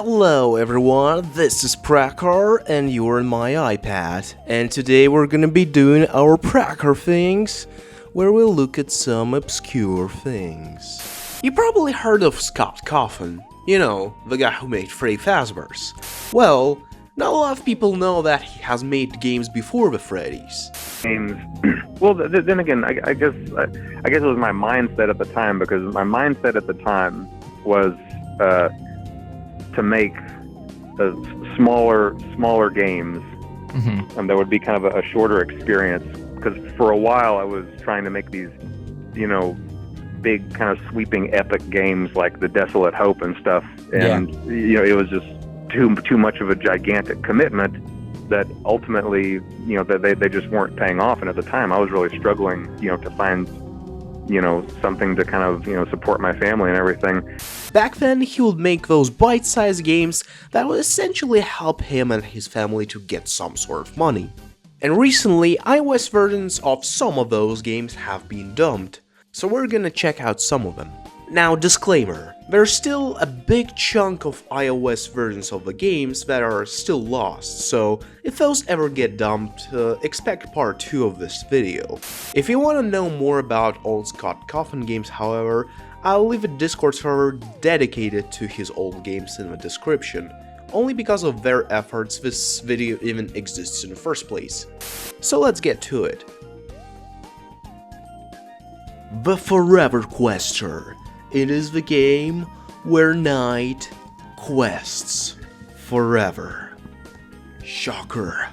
Hello everyone, this is Pracker and you're on my iPad, and today we're gonna be doing our Pracker things, where we'll look at some obscure things. You probably heard of Scott Cawthon, you know, the guy who made Freddy Fazbear's. Well, not a lot of people know that he has made games before the Freddy's. Games. Well, then again, I guess it was my mindset at the time, because my mindset at the time was to make smaller games, and that would be kind of a shorter experience. Because for a while I was trying to make these, big kind of sweeping epic games like The Desolate Hope and stuff, and it was just too much of a gigantic commitment that ultimately, that they just weren't paying off. And at the time I was really struggling, to find, something to kind of, support my family and everything. Back then, he would make those bite-sized games that would essentially help him and his family to get some sort of money. And recently, iOS versions of some of those games have been dumped, so we're gonna check out some of them. Now, disclaimer, there's still a big chunk of iOS versions of the games that are still lost, so if those ever get dumped, expect part 2 of this video. If you want to know more about old Scott Cawthon games, however, I'll leave a Discord server dedicated to his old games in the description. Only because of their efforts this video even exists in the first place. So let's get to it. The Forever Quester. It is the game where night quests forever. Shocker.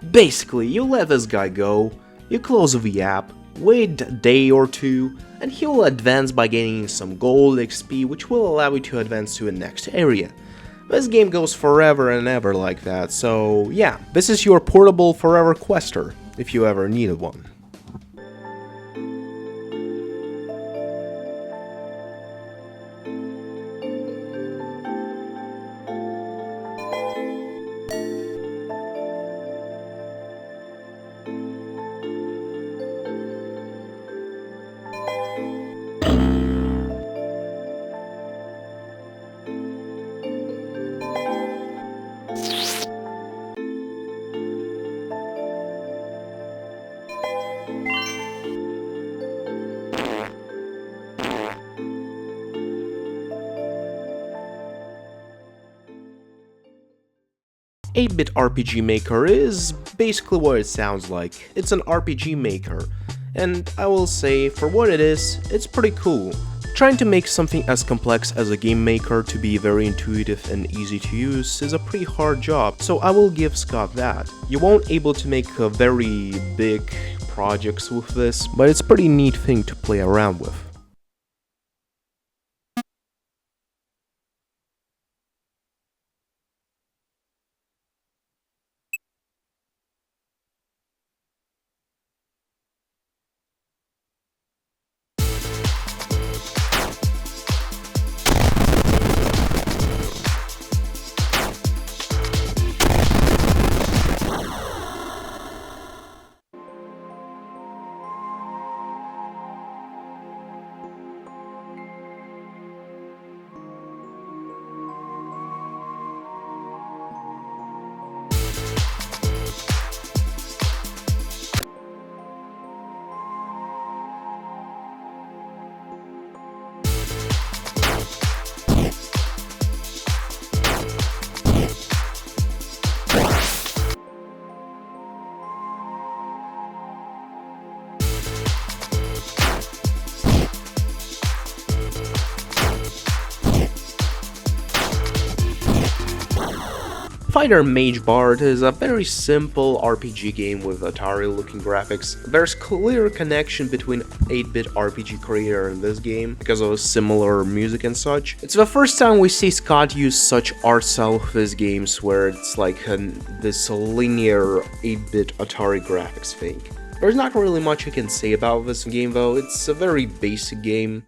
Basically, you let this guy go, you close the app, wait a day or two, and he will advance by gaining some gold XP, which will allow you to advance to the next area. This game goes forever and ever like that, so yeah, this is your portable Forever Quester, if you ever needed one. Eight-bit RPG Maker is basically what it sounds like. It's an RPG maker, and I will say, for what it is, it's pretty cool. Trying to make something as complex as a game maker to be very intuitive and easy to use is a pretty hard job, so I will give Scott that. You won't able to make very big projects with this, but it's a pretty neat thing to play around with. Fighter Mage Bard is a very simple RPG game with Atari-looking graphics. There's clear connection between 8-bit RPG creator and this game because of similar music and such. It's the first time we see Scott use such art style with his games, where it's like this linear 8-bit Atari graphics thing. There's not really much I can say about this game though. It's a very basic game.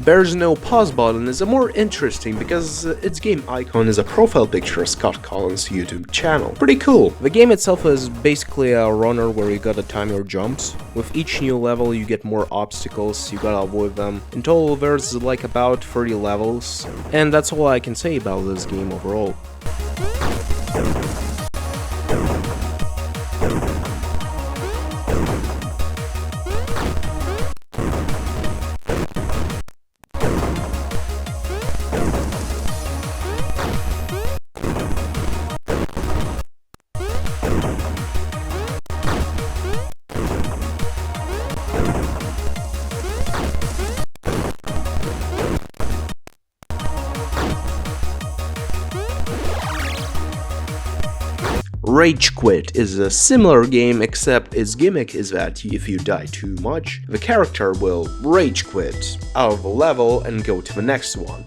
There's no pause button is more interesting because its game icon is a profile picture of Scott Cawthon's YouTube channel. Pretty cool. The game itself is basically a runner where you gotta time your jumps. With each new level you get more obstacles, you gotta avoid them. In total there's like about 30 levels, and that's all I can say about this game overall. Rage Quit is a similar game, except its gimmick is that if you die too much, the character will rage quit out of the level and go to the next one.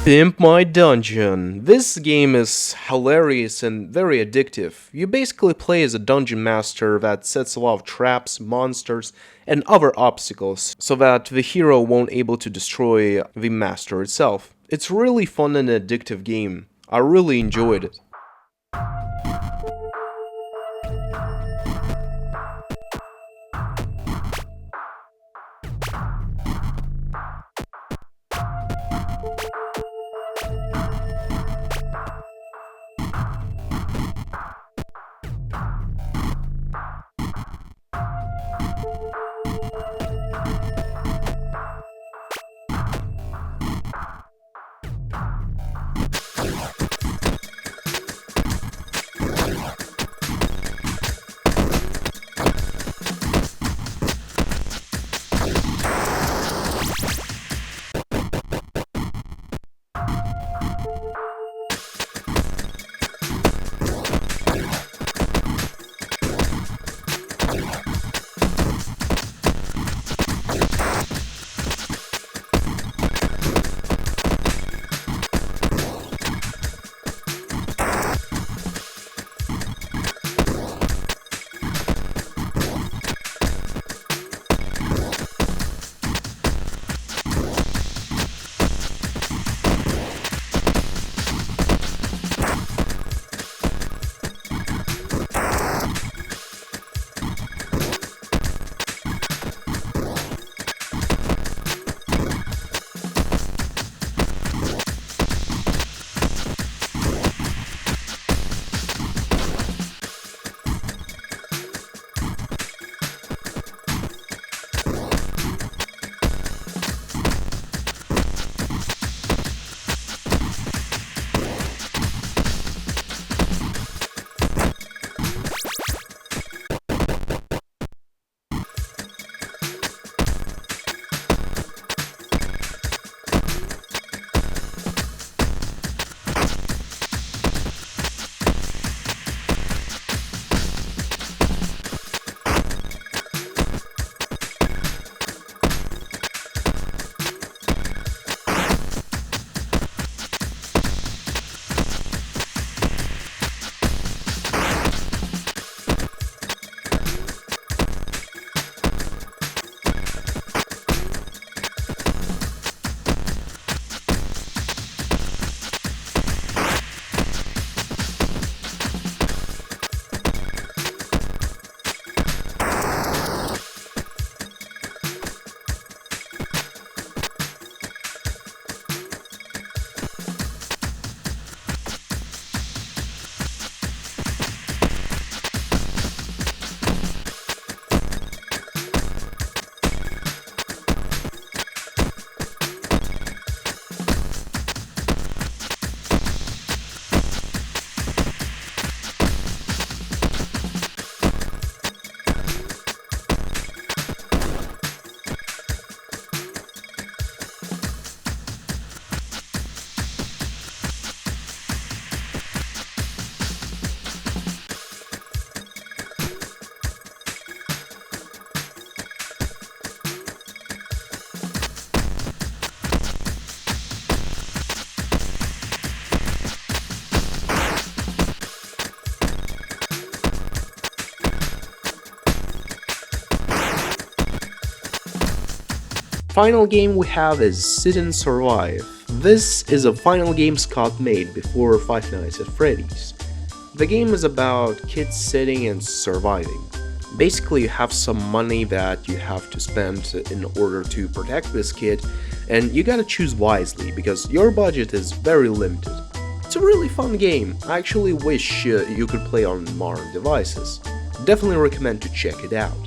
Pimp My Dungeon. This game is hilarious and very addictive. You basically play as a dungeon master that sets a lot of traps, monsters, and other obstacles so that the hero won't able to destroy the master itself. It's really fun and addictive game. I really enjoyed it. final game we have is Sit and Survive. This is a final game Scott made before Five Nights at Freddy's. The game is about kids sitting and surviving. Basically, you have some money that you have to spend in order to protect this kid, and you gotta choose wisely because your budget is very limited. It's a really fun game. I actually wish you could play on modern devices. Definitely recommend to check it out.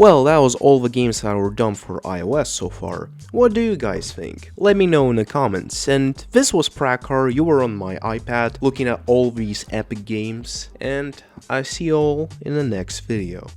Well, that was all the games that were done for iOS so far. What do you guys think? Let me know in the comments. And this was Prakar, you were on my iPad looking at all these epic games, and I see you all in the next video.